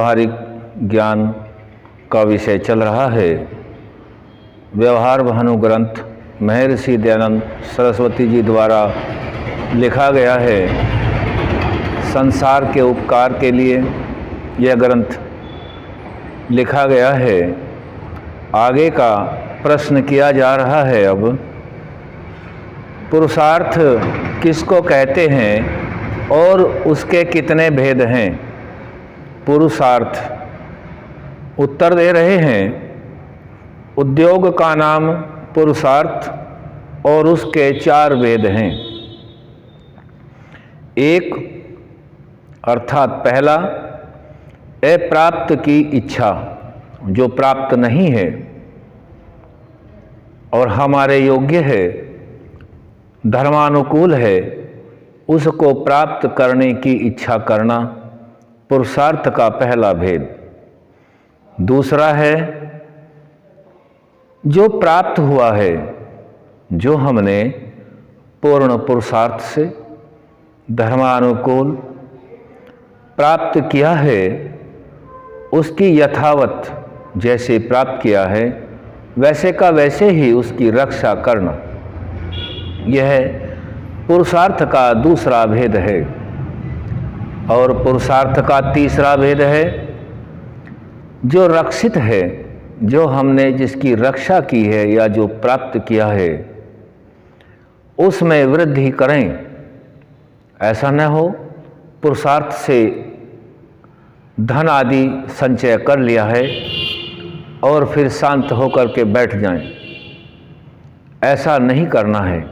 व्यवहारिक ज्ञान का विषय चल रहा है। व्यवहार भानु ग्रंथ महर्षि दयानंद सरस्वती जी द्वारा लिखा गया है। संसार के उपकार के लिए यह ग्रंथ लिखा गया है। आगे का प्रश्न किया जा रहा है। अब पुरुषार्थ किसको कहते हैं और उसके कितने भेद हैं? पुरुषार्थ उत्तर दे रहे हैं, उद्योग का नाम पुरुषार्थ और उसके 4 भेद हैं। एक अर्थात पहला, अप्राप्त की इच्छा, जो प्राप्त नहीं है और हमारे योग्य है, धर्मानुकूल है, उसको प्राप्त करने की इच्छा करना पुरुषार्थ का पहला भेद। दूसरा है जो प्राप्त हुआ है, जो हमने पूर्ण पुरुषार्थ से धर्मानुकूल प्राप्त किया है, उसकी यथावत जैसे प्राप्त किया है वैसे का वैसे ही उसकी रक्षा करना, यह पुरुषार्थ का दूसरा भेद है। और पुरुषार्थ का तीसरा भेद है जो रक्षित है, जो हमने जिसकी रक्षा की है या जो प्राप्त किया है उसमें वृद्धि करें। ऐसा न हो पुरुषार्थ से धन आदि संचय कर लिया है और फिर शांत होकर के बैठ जाएं। ऐसा नहीं करना है,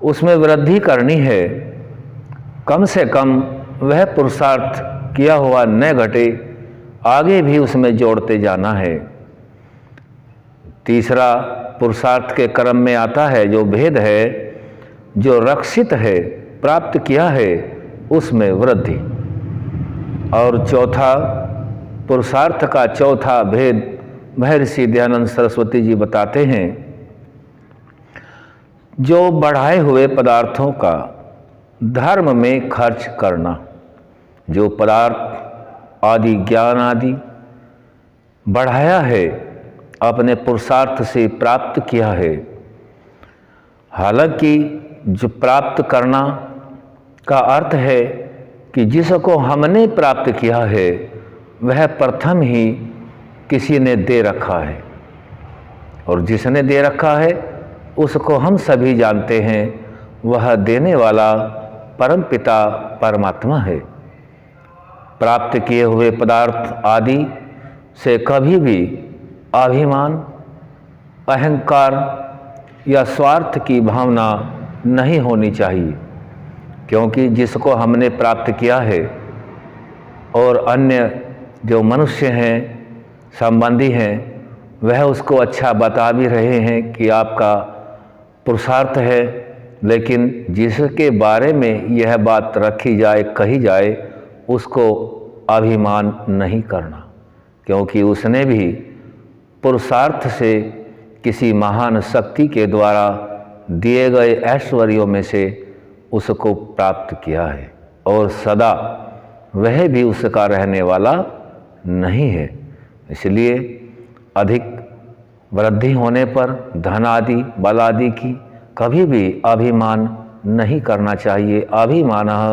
उसमें वृद्धि करनी है। कम से कम वह पुरुषार्थ किया हुआ न घटे, आगे भी उसमें जोड़ते जाना है। तीसरा पुरुषार्थ के क्रम में आता है जो भेद है, जो रक्षित है, प्राप्त किया है, उसमें वृद्धि। और चौथा पुरुषार्थ का चौथा भेद महर्षि दयानंद सरस्वती जी बताते हैं, जो बढ़ाए हुए पदार्थों का धर्म में खर्च करना। जो पदार्थ आदि ज्ञान आदि बढ़ाया है, अपने पुरुषार्थ से प्राप्त किया है। हालांकि जो प्राप्त करना का अर्थ है कि जिसको हमने प्राप्त किया है वह प्रथम ही किसी ने दे रखा है, और जिसने दे रखा है उसको हम सभी जानते हैं, वह देने वाला परमपिता परमात्मा है। प्राप्त किए हुए पदार्थ आदि से कभी भी अभिमान, अहंकार या स्वार्थ की भावना नहीं होनी चाहिए, क्योंकि जिसको हमने प्राप्त किया है और अन्य जो मनुष्य हैं, संबंधी हैं, वह उसको अच्छा बता भी रहे हैं कि आपका पुरुषार्थ है, लेकिन जिसके बारे में यह बात रखी जाए, कही जाए, उसको अभिमान नहीं करना, क्योंकि उसने भी पुरुषार्थ से किसी महान शक्ति के द्वारा दिए गए ऐश्वर्यों में से उसको प्राप्त किया है, और सदा वह भी उसका रहने वाला नहीं है। इसलिए अधिक वृद्धि होने पर धन आदि, बल आदि की कभी भी अभिमान नहीं करना चाहिए। अभिमानः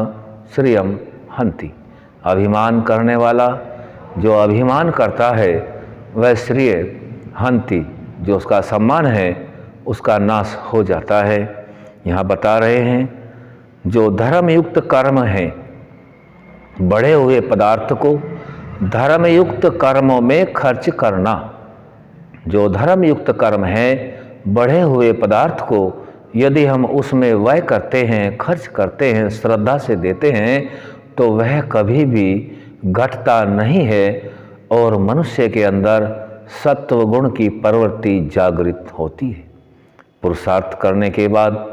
श्रियं हन्ति। अभिमान करने वाला जो अभिमान करता है वह श्रिय हन्ति, जो उसका सम्मान है उसका नाश हो जाता है। यहाँ बता रहे हैं जो धर्मयुक्त कर्म है, बढ़े हुए पदार्थ को धर्मयुक्त कर्मों में खर्च करना। जो धर्मयुक्त कर्म है, बढ़े हुए पदार्थ को यदि हम उसमें व्यय करते हैं, खर्च करते हैं, श्रद्धा से देते हैं, तो वह कभी भी घटता नहीं है और मनुष्य के अंदर सत्व गुण की प्रवृत्ति जागृत होती है। पुरुषार्थ करने के बाद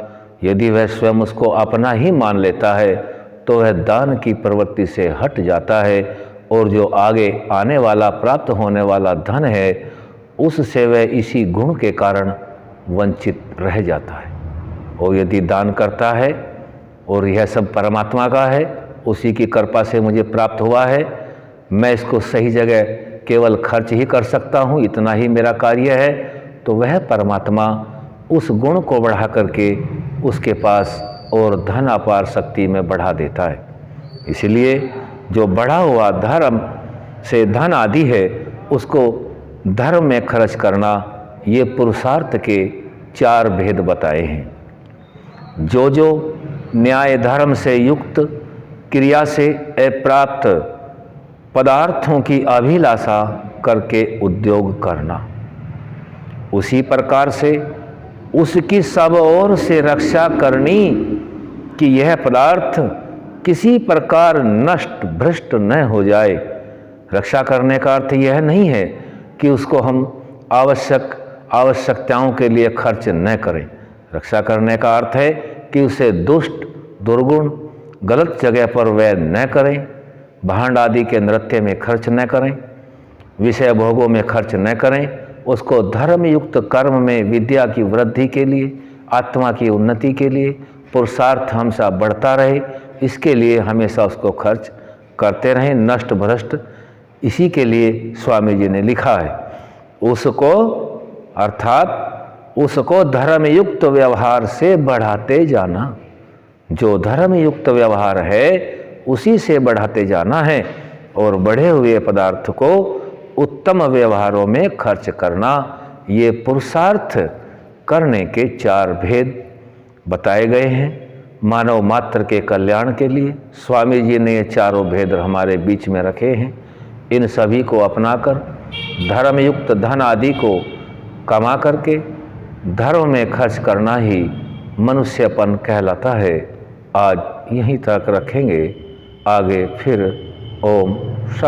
यदि वह स्वयं उसको अपना ही मान लेता है तो वह दान की प्रवृत्ति से हट जाता है, और जो आगे आने वाला प्राप्त होने वाला धन है उससे वह इसी गुण के कारण वंचित रह जाता है। और यदि दान करता है और यह सब परमात्मा का है, उसी की कृपा से मुझे प्राप्त हुआ है, मैं इसको सही जगह केवल खर्च ही कर सकता हूँ, इतना ही मेरा कार्य है, तो वह परमात्मा उस गुण को बढ़ा करके उसके पास और धन अपार शक्ति में बढ़ा देता है। इसलिए जो बढ़ा हुआ धर्म से धन आदि है उसको धर्म में खर्च करना, ये पुरुषार्थ के 4 भेद बताए हैं। जो जो न्याय धर्म से युक्त क्रिया से अप्राप्त पदार्थों की अभिलाषा करके उद्योग करना, उसी प्रकार से उसकी सब ओर से रक्षा करनी कि यह पदार्थ किसी प्रकार नष्ट भ्रष्ट न हो जाए। रक्षा करने का अर्थ यह नहीं है कि उसको हम आवश्यकताओं के लिए खर्च न करें। रक्षा करने का अर्थ है कि उसे दुष्ट दुर्गुण गलत जगह पर व्यय न करें, भांड आदि के नृत्य में खर्च न करें, विषय भोगों में खर्च न करें। उसको धर्म युक्त कर्म में विद्या की वृद्धि के लिए, आत्मा की उन्नति के लिए पुरुषार्थ हमेशा बढ़ता रहे, इसके लिए हमेशा उसको खर्च करते रहें, नष्ट भ्रष्ट। इसी के लिए स्वामी जी ने लिखा है, उसको अर्थात उसको धर्मयुक्त व्यवहार से बढ़ाते जाना। जो धर्मयुक्त व्यवहार है उसी से बढ़ाते जाना है और बढ़े हुए पदार्थ को उत्तम व्यवहारों में खर्च करना। ये पुरुषार्थ करने के 4 भेद बताए गए हैं मानव मात्र के कल्याण के लिए। स्वामी जी ने ये 4 भेद हमारे बीच में रखे हैं। इन सभी को अपनाकर धर्मयुक्त धन आदि को कमा करके धर्म में खर्च करना ही मनुष्यपन कहलाता है। आज यहीं तक रखेंगे, आगे फिर ओम शम।